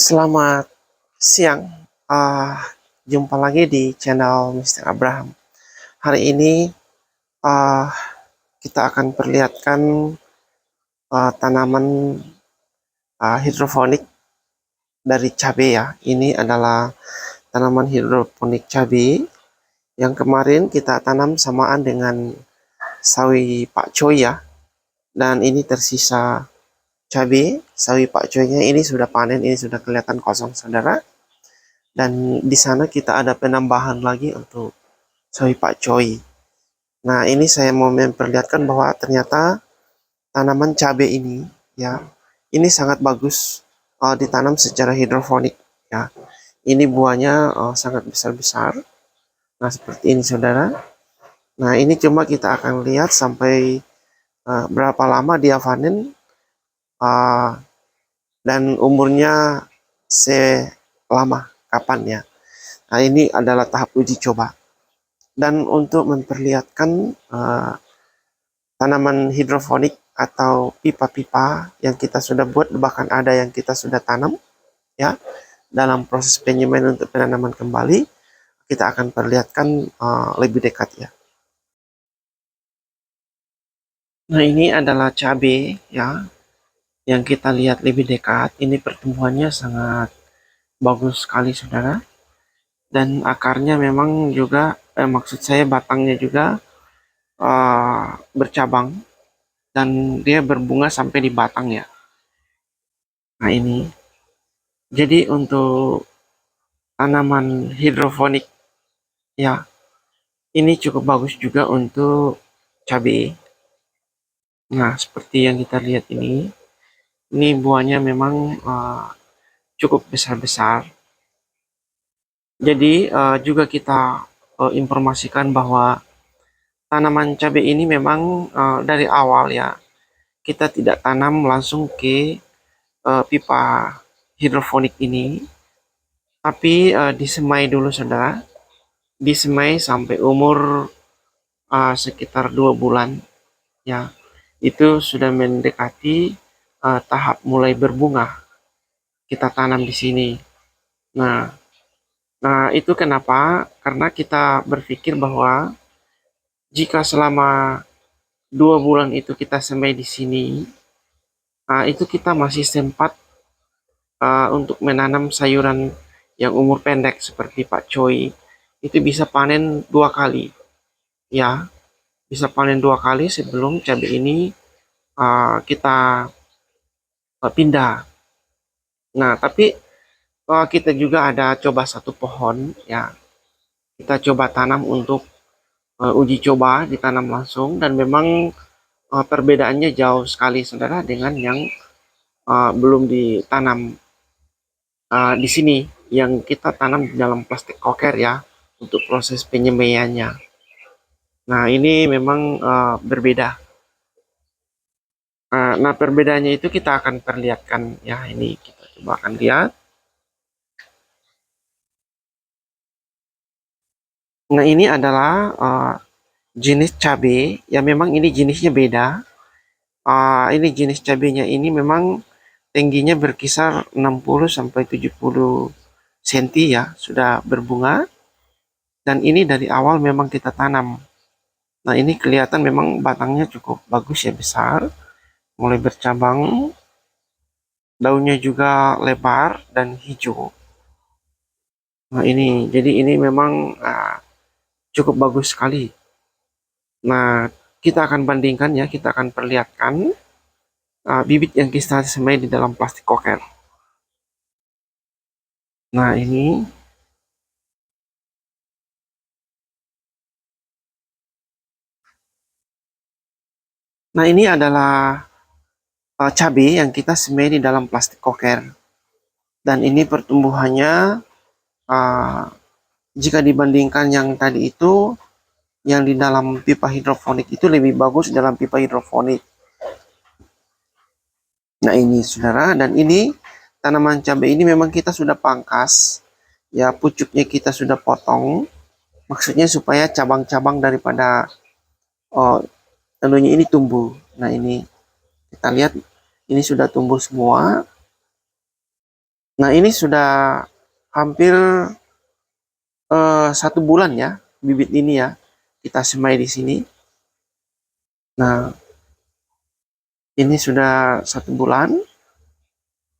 Selamat siang, ah, jumpa lagi di channel Mister Abraham. Hari ini ah, kita akan perlihatkan tanaman hidroponik dari cabai ya. Ini adalah tanaman hidroponik cabai yang kemarin kita tanam samaan dengan sawi pakcoy ya. Dan ini tersisa cabai, sawi pakcoynya ini sudah panen, ini sudah kelihatan kosong saudara. Dan di sana kita ada penambahan lagi untuk sawi pakcoy. Nah, ini saya mau memperlihatkan bahwa ternyata tanaman cabai ini ya, ini sangat bagus ditanam secara hidroponik ya. Ini buahnya sangat besar-besar. Nah, seperti ini Saudara. Nah, ini cuma kita akan lihat sampai berapa lama dia panen uh, dan umurnya selama kapan ya. Nah, ini adalah tahap uji coba. Dan untuk memperlihatkan tanaman hidroponik atau pipa-pipa yang kita sudah buat, bahkan ada yang kita sudah tanam ya, dalam proses penyemaian untuk penanaman kembali, kita akan perlihatkan lebih dekat ya. Nah, ini adalah cabai ya, yang kita lihat lebih dekat. Ini pertumbuhannya sangat bagus sekali saudara, dan akarnya memang juga maksud saya batangnya juga bercabang dan dia berbunga sampai di batang ya. Nah, ini jadi untuk tanaman hidroponik ya, ini cukup bagus juga untuk cabai. Nah, seperti yang kita lihat ini buahnya memang cukup besar-besar. Jadi juga kita informasikan bahwa tanaman cabai ini memang dari awal ya, kita tidak tanam langsung ke pipa hidroponik ini, tapi disemai dulu saudara, disemai sampai umur sekitar 2 bulan ya, itu sudah mendekati tahap mulai berbunga, kita tanam di sini. Nah, itu kenapa? Karena kita berpikir bahwa jika selama 2 bulan itu kita semai di sini, itu kita masih sempat untuk menanam sayuran yang umur pendek seperti pakcoy. Itu bisa panen 2 kali, ya, bisa panen 2 kali sebelum cabai ini kita pindah. Nah, tapi kita juga ada coba satu pohon ya, kita coba tanam untuk uji coba ditanam langsung, dan memang perbedaannya jauh sekali saudara dengan yang belum ditanam di sini, yang kita tanam di dalam plastik koker ya, untuk proses penyemaiannya. Nah, ini memang berbeda. Nah, perbedaannya itu kita akan perlihatkan ya, ini kita coba akan lihat. Nah, ini adalah jenis cabai ya, memang ini jenisnya beda. Ini jenis cabainya ini memang tingginya berkisar 60 sampai 70 cm ya, sudah berbunga. Dan ini dari awal memang kita tanam. Nah, ini kelihatan memang batangnya cukup bagus ya, besar, mulai bercabang, daunnya juga lebar dan hijau. Nah, ini jadi ini memang cukup bagus sekali. Nah, kita akan bandingkan ya, kita akan perlihatkan bibit yang kita semai di dalam plastik koker. Nah, ini adalah cabai yang kita semai di dalam plastik koker. Dan ini pertumbuhannya jika dibandingkan yang tadi itu, yang di dalam pipa hidroponik itu lebih bagus dalam pipa hidroponik. Nah, ini saudara, dan ini tanaman cabai ini memang kita sudah pangkas ya, pucuknya kita sudah potong, maksudnya supaya cabang-cabang daripada tentunya ini tumbuh. Nah, ini kita lihat ini sudah tumbuh semua. Nah, ini sudah hampir 1 bulan ya, bibit ini ya, kita semai di sini. Nah, ini sudah 1 bulan,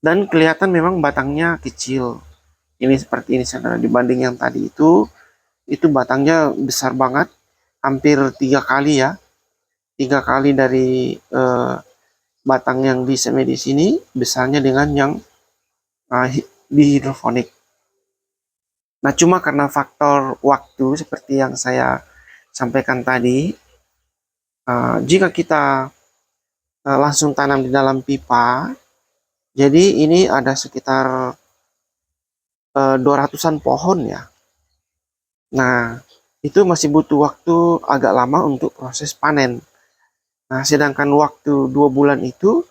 dan kelihatan memang batangnya kecil. Ini seperti ini saudara, dibanding yang tadi itu batangnya besar banget, hampir 3 kali ya, 3 kali dari batang yang disemai di sini besarnya dengan yang di hidroponik. Nah, cuma karena faktor waktu seperti yang saya sampaikan tadi, jika kita langsung tanam di dalam pipa, jadi ini ada sekitar 200-an pohon ya. Nah, itu masih butuh waktu agak lama untuk proses panen. Nah, sedangkan waktu 2 bulan itu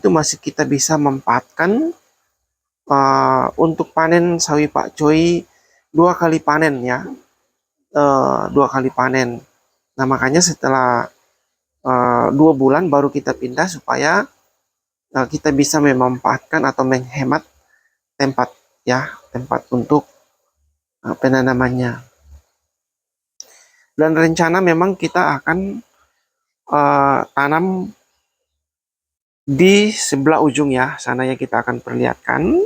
masih kita bisa memanfaatkan untuk panen sawi Pak Coy 2 kali panen ya, 2 kali panen. Nah, makanya setelah 2 bulan baru kita pindah supaya kita bisa memanfaatkan atau menghemat tempat ya, tempat untuk penanamannya. Dan rencana memang kita akan tanam di sebelah ujung ya, sana ya kita akan perlihatkan.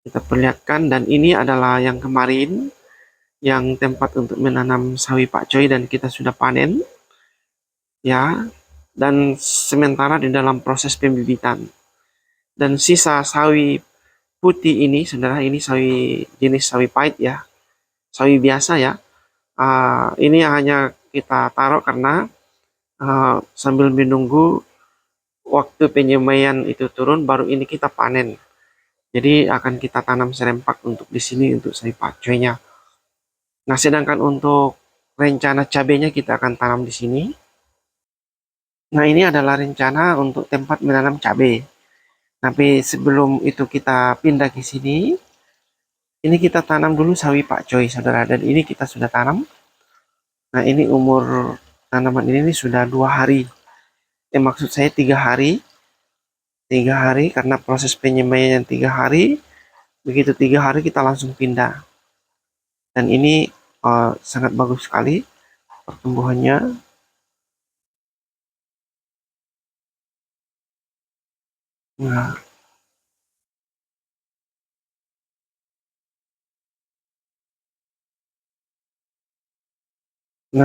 Kita perlihatkan, dan ini adalah yang kemarin, yang tempat untuk menanam sawi Pak Coy dan kita sudah panen ya. Dan sementara di dalam proses pembibitan. Dan sisa sawi putih ini, saudara, ini sawi jenis sawi pahit ya, sawi biasa ya. Ini hanya kita taruh karena sambil menunggu waktu penyemaian itu turun, baru ini kita panen. Jadi akan kita tanam serempak untuk di sini untuk sawi pakcoynya. Nah, sedangkan untuk rencana cabenya kita akan tanam di sini. Nah, ini adalah rencana untuk tempat menanam cabai. Tapi sebelum itu kita pindah ke sini, ini kita tanam dulu sawi pakcoy, saudara. Dan ini kita sudah tanam. Nah, ini umur tanaman ini sudah 2 hari. Maksud saya 3 hari. 3 hari karena proses penyemaian 3 hari. Begitu 3 hari kita langsung pindah. Dan ini sangat bagus sekali pertumbuhannya. Nah,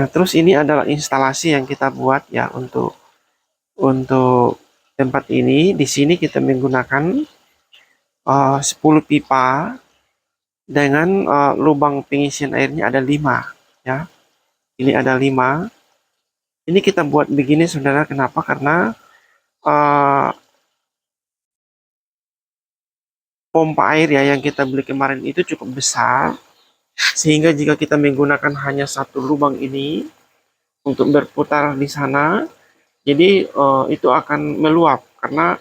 terus ini adalah instalasi yang kita buat ya untuk tempat ini. Di sini kita menggunakan 10 pipa dengan lubang pengisian airnya ada 5 ya. Ini ada 5. Ini kita buat begini saudara, kenapa? Karena pompa air ya yang kita beli kemarin itu cukup besar, sehingga jika kita menggunakan hanya satu lubang ini untuk berputar di sana, jadi itu akan meluap karena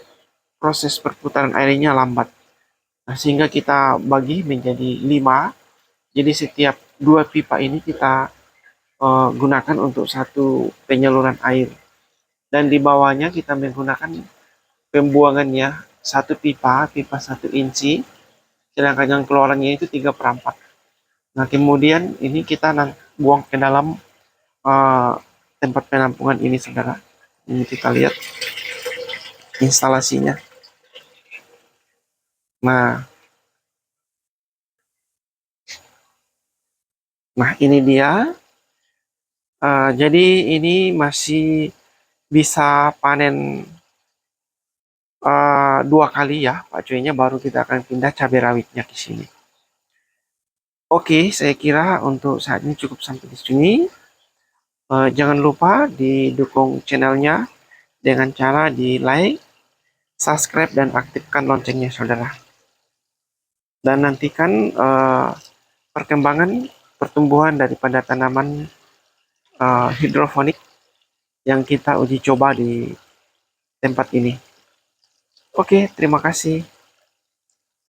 proses perputaran airnya lambat. Nah, sehingga kita bagi menjadi 5. Jadi setiap 2 pipa ini kita gunakan untuk satu penyaluran air. Dan di bawahnya kita menggunakan pembuangannya 1 pipa 1 inci, sedangkan yang keluarannya itu 3/4. Nah, kemudian ini kita buang ke dalam tempat penampungan ini, saudara. Ini kita lihat instalasinya. Nah, ini dia. Jadi ini masih bisa panen 2 kali ya Pak Cuinya, baru kita akan pindah cabai rawitnya ke sini. Oke, saya kira untuk saat ini cukup sampai di sini. Jangan lupa didukung channelnya dengan cara di like, subscribe, dan aktifkan loncengnya, saudara. Dan nantikan perkembangan pertumbuhan daripada tanaman hidroponik yang kita uji coba di tempat ini. Oke, terima kasih.